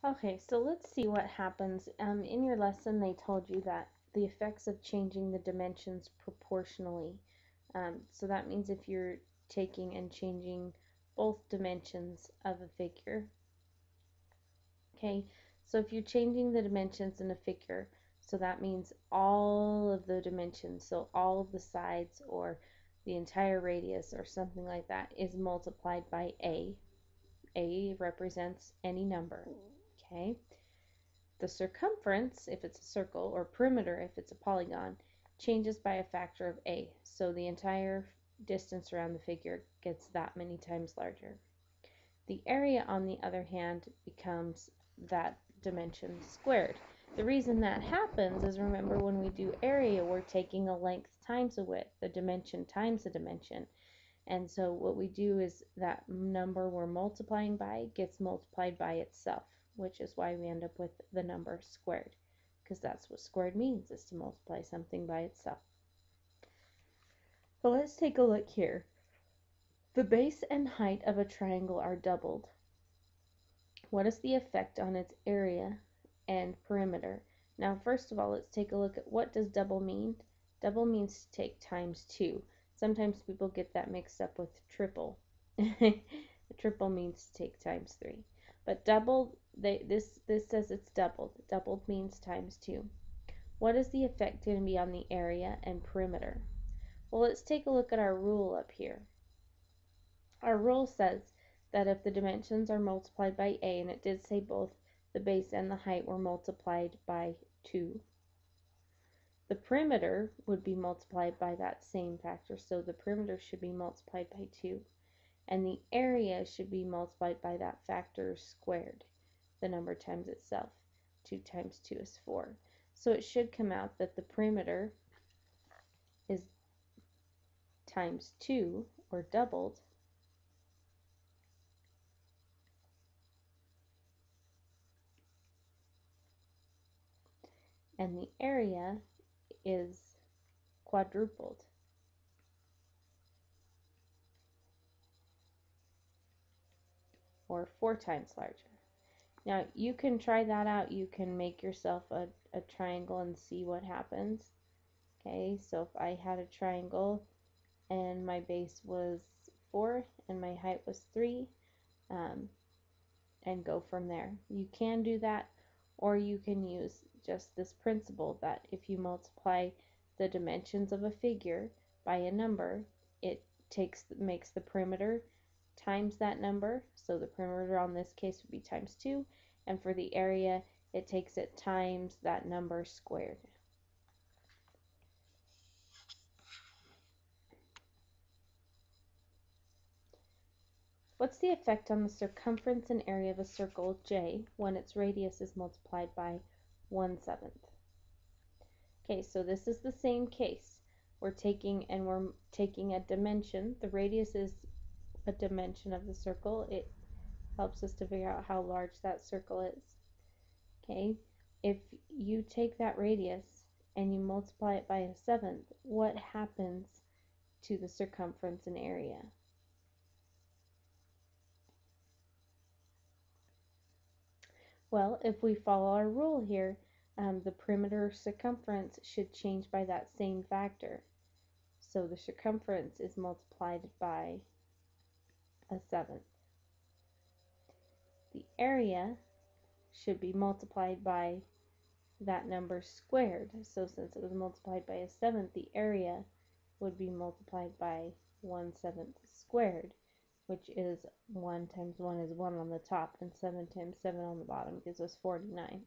Okay, so let's see what happens. In your lesson, they told you that the effects of changing the dimensions proportionally. So that means if you're taking and changing both dimensions of a figure. Okay, so if you're changing the dimensions in a figure, so that means all of the dimensions, so all of the sides or the entire radius or something like that is multiplied by A. A represents any number. Okay. The circumference, if it's a circle, or perimeter, if it's a polygon, changes by a factor of a. So the entire distance around the figure gets that many times larger. The area, on the other hand, becomes that dimension squared. The reason that happens is, remember, when we do area, we're taking a length times a width, the dimension times the dimension. And so what we do is that number we're multiplying by gets multiplied by itself, which is why we end up with the number squared, because that's what squared means, is to multiply something by itself. So let's take a look here. The base and height of a triangle are doubled. What is the effect on its area and perimeter? Now, first of all, let's take a look at what does double mean. Double means to take times 2. Sometimes people get that mixed up with triple. Triple means to take times 3. But doubled, this says it's doubled. Doubled means times 2. What is the effect going to be on the area and perimeter? Well, let's take a look at our rule up here. Our rule says that if the dimensions are multiplied by a, and it did say both the base and the height were multiplied by 2, the perimeter would be multiplied by that same factor. So the perimeter should be multiplied by 2. And the area should be multiplied by that factor squared, the number times itself. 2 times 2 is 4. So it should come out that the perimeter is times 2, or doubled, and the area is quadrupled. Or 4 times larger. Now you can try that out. You can make yourself a triangle and see what happens. Okay, so if I had a triangle and my base was 4 and my height was 3, and go from there. You can do that, or you can use just this principle that if you multiply the dimensions of a figure by a number, it makes the perimeter times that number. So the perimeter on this case would be times 2, and for the area, it takes it times that number squared. What's the effect on the circumference and area of a circle J when its radius is multiplied by 1/7? Okay, so this is the same case. We're taking a dimension. The radius is a dimension of the circle. It helps us to figure out how large that circle is. Okay, if you take that radius and you multiply it by 1/7, what happens to the circumference and area? Well, if we follow our rule here, the perimeter circumference should change by that same factor. So the circumference is multiplied by 1/7. The area should be multiplied by that number squared. So since it was multiplied by 1/7, the area would be multiplied by 1/7 squared, which is 1 times 1 is 1 on the top, and 7 times 7 on the bottom gives us 49.